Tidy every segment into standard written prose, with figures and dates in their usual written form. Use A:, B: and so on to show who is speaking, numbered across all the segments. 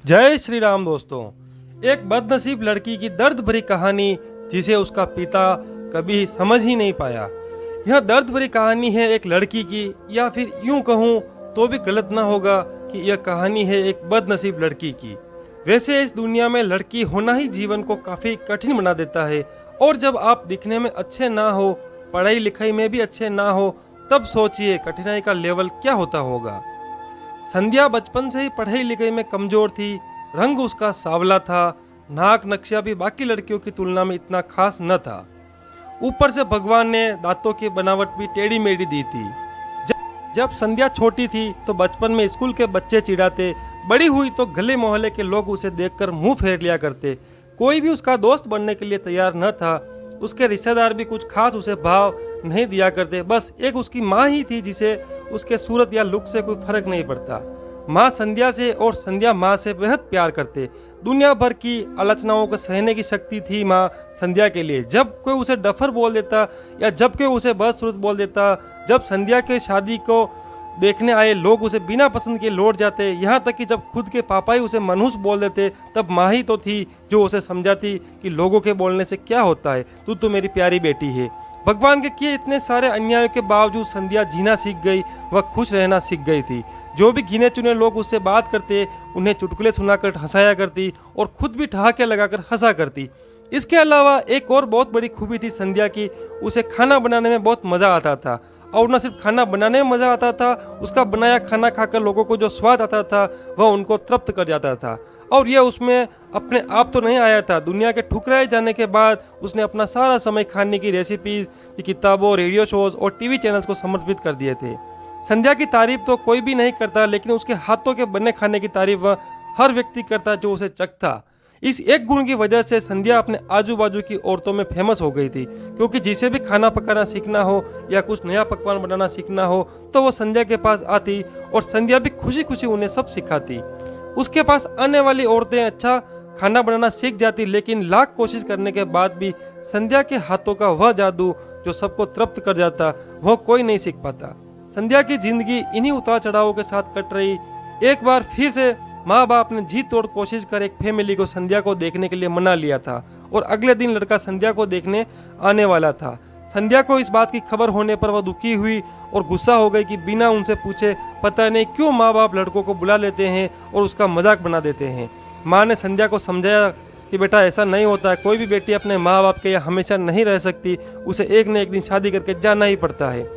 A: जय श्री राम दोस्तों। एक बदनसीब लड़की की दर्द भरी कहानी जिसे उसका पिता कभी समझ ही नहीं पाया। यह दर्द भरी कहानी है एक लड़की की, या फिर यूं कहूं तो भी गलत ना होगा कि यह कहानी है एक बदनसीब लड़की की। वैसे इस दुनिया में लड़की होना ही जीवन को काफी कठिन बना देता है, और जब आप दिखने में अच्छे ना हो, पढ़ाई लिखाई में भी अच्छे ना हो, तब सोचिए कठिनाई का लेवल क्या होता होगा। संध्या बचपन से ही पढ़ाई लिखाई में कमजोर थी। रंग उसका सांवला था, नाक नक्शा भी बाकी लड़कियों की तुलना में इतना खास न था। ऊपर से भगवान ने दांतों की बनावट भी टेढ़ी मेढ़ी दी थी। जब संध्या छोटी थी तो बचपन में स्कूल के बच्चे चिढ़ाते, बड़ी हुई तो गले मोहल्ले के लोग उसे देखकर मुंह फेर लिया करते। कोई भी उसका दोस्त बनने के लिए तैयार न था। उसके रिश्तेदार भी कुछ खास उसे भाव नहीं दिया करते। बस एक उसकी माँ ही थी जिसे उसके सूरत या लुक से कोई फर्क नहीं पड़ता। माँ संध्या से और संध्या माँ से बेहद प्यार करते। दुनिया भर की आलोचनाओं को सहने की शक्ति थी माँ संध्या के लिए। जब कोई उसे डफर बोल देता या जब कोई उसे बदसूरत बोल देता, जब संध्या के शादी को देखने आए लोग उसे बिना पसंद के लौट जाते, यहाँ तक कि जब खुद के पापा ही उसे मनहूस बोल देते, तब माँ ही तो थी जो उसे समझाती कि लोगों के बोलने से क्या होता है, तू तो मेरी प्यारी बेटी है। भगवान के किए इतने सारे अन्यायों के बावजूद संध्या जीना सीख गई, वह खुश रहना सीख गई थी। जो भी गिने चुने लोग उससे बात करते, उन्हें चुटकुले सुनाकर हंसाया करती और खुद भी ठहाके लगाकर हंसा करती। इसके अलावा एक और बहुत बड़ी खूबी थी संध्या की, उसे खाना बनाने में बहुत मज़ा आता था। और न सिर्फ खाना बनाने में मज़ा आता था, उसका बनाया खाना खाकर लोगों को जो स्वाद आता था वह उनको तृप्त कर जाता था। और यह उसमें अपने आप तो नहीं आया था। दुनिया के ठुकराए जाने के बाद उसने अपना सारा समय खाने की रेसिपीज की किताबों, रेडियो शोज और टीवी चैनल्स को समर्पित कर दिए थे। संध्या की तारीफ तो कोई भी नहीं करता, लेकिन उसके हाथों के बने खाने की तारीफ वह हर व्यक्ति करता जो उसे चखता। इस एक गुण की वजह से संध्या अपने आजू बाजू की औरतों में फेमस हो गई थी, क्योंकि जिसे भी खाना पकाना सीखना हो या कुछ नया पकवान बनाना सीखना हो तो वो संध्या के पास आती और संध्या भी खुशी खुशी उन्हें सब सिखाती। उसके पास आने वाली औरतें अच्छा खाना बनाना सीख जाती, लेकिन लाख कोशिश करने के बाद भी संध्या के हाथों का वह जादू जो सबको तृप्त कर जाता, वह कोई नहीं सीख पाता। संध्या की जिंदगी इन्हीं उतार चढ़ावों के साथ कट रही। एक बार फिर से माँ बाप ने जी तोड़ कोशिश कर एक फैमिली को संध्या को देखने के लिए मना लिया था, और अगले दिन लड़का संध्या को देखने आने वाला था। संध्या को इस बात की खबर होने पर वह दुखी हुई और गुस्सा हो गई कि बिना उनसे पूछे पता नहीं क्यों माँ बाप लड़कों को बुला लेते हैं और उसका मजाक बना देते हैं। माँ ने संध्या को समझाया कि बेटा ऐसा नहीं होता है, कोई भी बेटी अपने माँ बाप के यहाँ हमेशा नहीं रह सकती, उसे एक न एक दिन शादी करके जाना ही पड़ता है।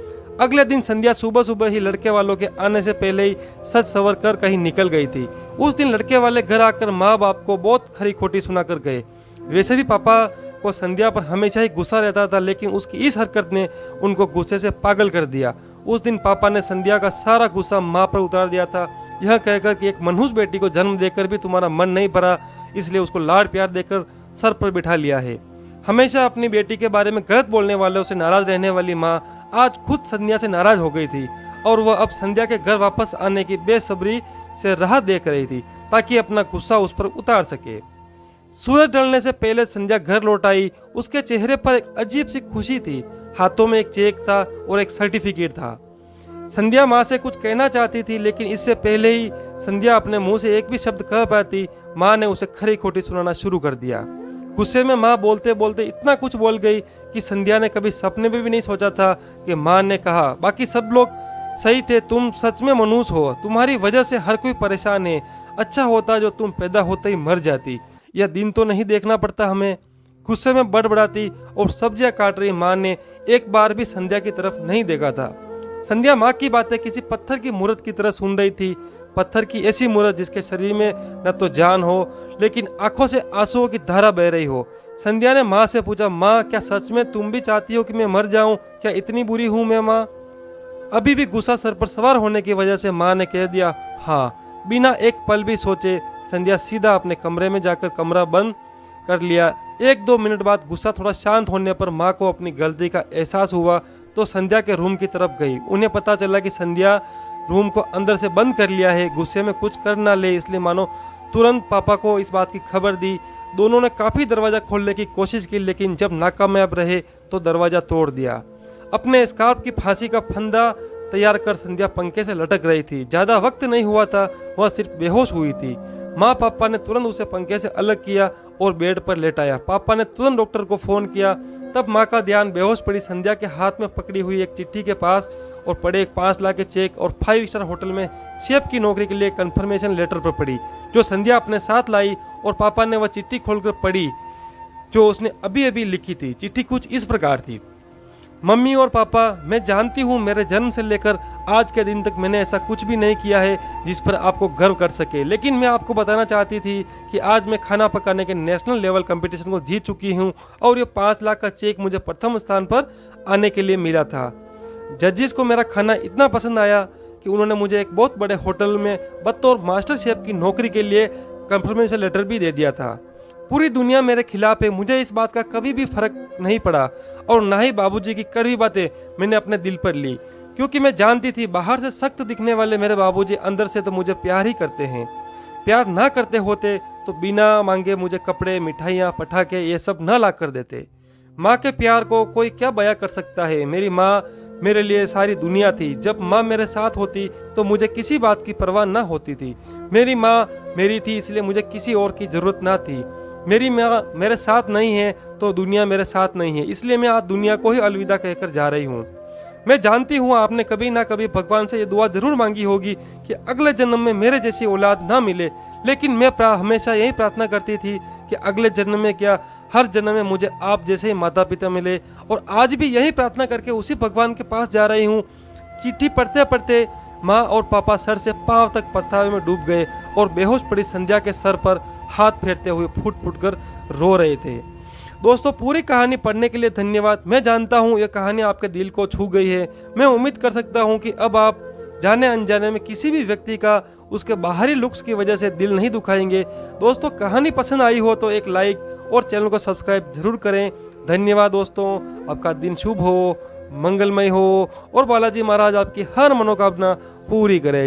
A: अगले दिन संध्या सुबह सुबह ही लड़के वालों के आने से पहले ही सज सवर कर कहीं निकल गई थी। उस दिन लड़के वाले घर आकर माँ बाप को बहुत खरी खोटी सुनाकर गए। वैसे भी पापा को संध्या पर हमेशा ही गुस्सा रहता था, लेकिन उसकी इस हरकत ने उनको गुस्से से पागल कर दिया। उस दिन पापा ने संध्या का सारा गुस्सा माँ पर उतार दिया था, यह कहकर कि एक मनहूस बेटी को जन्म देकर भी तुम्हारा मन नहीं भरा, इसलिए उसको लाड प्यार देकर सर पर बिठा लिया है। हमेशा अपनी बेटी के बारे में गलत बोलने वालों से नाराज रहने वाली माँ आज खुद संध्या से नाराज हो गई थी, और वह अब संध्या के घर वापस आने की बेसब्री से राह देख रही थी ताकि अपना गुस्सा उस पर उतार सके। सूरज ढलने से पहले संध्या घर लौट आई। उसके चेहरे पर एक अजीब सी खुशी थी। हाथों में एक चेक था और एक सर्टिफिकेट था। संध्या माँ से कुछ कहना चाहती थी, लेकिन इससे पहले ही संध्या अपने मुंह से एक भी शब्द कह पाती, माँ ने उसे खरी खोटी सुनाना शुरू कर दिया। गुस्से में माँ बोलते बोलते इतना कुछ बोल गई कि संध्या ने कभी सपने में भी नहीं सोचा था कि माँ ने कहा, बाकी सब लोग सही थे, तुम सच में मनुष्य हो, तुम्हारी वजह से हर कोई परेशान है। अच्छा होता जो तुम पैदा होते ही मर जाती, यह दिन तो नहीं देखना पड़ता हमें। गुस्से में बड़बड़ाती और सब्जियां काट रही माँ ने एक बार भी संध्या की तरफ नहीं देखा था। संध्या माँ की बातें किसी पत्थर की मूर्त की तरह सुन रही थी। पत्थर की ऐसी मूर्त जिसके शरीर में न तो जान हो, लेकिन आंखों से आंसुओं की धारा बह रही हो। संध्या ने माँ से पूछा, माँ क्या सच में तुम भी चाहती हो कि मैं मर जाऊं? क्या इतनी बुरी हूं मैं माँ? अभी भी गुस्सा सर पर सवार होने की वजह से माँ ने कह दिया हाँ। बिना एक पल भी सोचे संध्या सीधा अपने कमरे में जाकर कमरा बंद कर लिया। 1-2 मिनट बाद गुस्सा थोड़ा शांत होने पर माँ को अपनी गलती का एहसास हुआ तो संध्या के रूम की तरफ गई। उन्हें पता चला कि संध्या रूम को अंदर से बंद कर लिया है। गुस्से में कुछ कर ना ले इसलिए मानो तुरंत पापा को इस बात की खबर दी। दोनों ने काफ़ी दरवाज़ा खोलने की कोशिश की, लेकिन जब नाकामयाब रहे तो दरवाज़ा तोड़ दिया। अपने स्कार्फ की फांसी का फंदा तैयार कर संध्या पंखे से लटक रही थी। ज़्यादा वक्त नहीं हुआ था, वह सिर्फ बेहोश हुई थी। माँ पापा ने तुरंत उसे पंखे से अलग किया और बेड पर लेटाया। पापा ने तुरंत डॉक्टर को फोन किया। तब माँ का ध्यान बेहोश पड़ी संध्या के हाथ में पकड़ी हुई एक चिट्ठी के पास और पड़े एक 5 लाख के चेक और 5 स्टार होटल में शेफ की नौकरी के लिए कंफर्मेशन लेटर पर पड़ी, जो संध्या अपने साथ लाई। और पापा ने वह चिट्ठी खोलकर पढ़ी जो उसने अभी अभी लिखी थी। चिट्ठी कुछ इस प्रकार थी। मम्मी और पापा, मैं जानती हूँ मेरे जन्म से लेकर आज के दिन तक मैंने ऐसा कुछ भी नहीं किया है जिस पर आपको गर्व कर सके, लेकिन मैं आपको बताना चाहती थी कि आज मैं खाना पकाने के नेशनल लेवल कंपटीशन को जीत चुकी हूँ और ये 5 लाख का चेक मुझे प्रथम स्थान पर आने के लिए मिला था। जजेस को मेरा खाना इतना पसंद आया कि उन्होंने मुझे एक बहुत बड़े होटल में बतौर मास्टर शेफ की नौकरी के लिए कंफर्मेशन लेटर भी दे दिया था। पूरी दुनिया मेरे खिलाफ है, मुझे इस बात का कभी भी फर्क नहीं पड़ा और ना ही बाबूजी की कड़वी बातें मैंने अपने दिल पर ली, क्योंकि मैं जानती थी बाहर से सख्त दिखने वाले मेरे बाबूजी अंदर से तो मुझे प्यार ही करते हैं। प्यार ना करते होते तो बिना मांगे मुझे कपड़े, मिठाइयाँ, पटाखे ये सब न ला कर देते। माँ के प्यार को कोई क्या बयां कर सकता है। मेरी माँ मेरे लिए सारी दुनिया थी। जब माँ मेरे साथ होती तो मुझे किसी बात की परवाह ना होती थी। मेरी माँ मेरी थी, इसलिए मुझे किसी और की जरूरत ना थी। मेरी माँ मेरे साथ नहीं है तो दुनिया मेरे साथ नहीं है, इसलिए मैं आज दुनिया को ही अलविदा कहकर जा रही हूँ। मैं जानती हूँ आपने कभी ना कभी भगवान से ये दुआ जरूर मांगी होगी कि अगले जन्म में मेरे जैसी औलाद ना मिले, लेकिन मैं हमेशा यही प्रार्थना करती थी कि अगले जन्म में क्या हर जन्म में मुझे आप जैसे ही माता पिता मिले, और आज भी यही प्रार्थना करके उसी भगवान के पास जा रही हूँ। चिट्ठी पढ़ते पढ़ते माँ और पापा सर से पांव तक पछतावे में डूब गए और बेहोश पड़ी संध्या के सर पर हाथ फेरते हुए फूट फूट कर रो रहे थे। दोस्तों, पूरी कहानी पढ़ने के लिए धन्यवाद। मैं जानता हूँ यह कहानी आपके दिल को छू गई है। मैं उम्मीद कर सकता हूँ कि अब आप जाने अनजाने में किसी भी व्यक्ति का उसके बाहरी लुक्स की वजह से दिल नहीं दुखाएंगे। दोस्तों, कहानी पसंद आई हो तो एक लाइक और चैनल को सब्सक्राइब जरूर करें। धन्यवाद दोस्तों, आपका दिन शुभ हो, मंगलमय हो और बालाजी महाराज आपकी हर मनोकामना पूरी करें।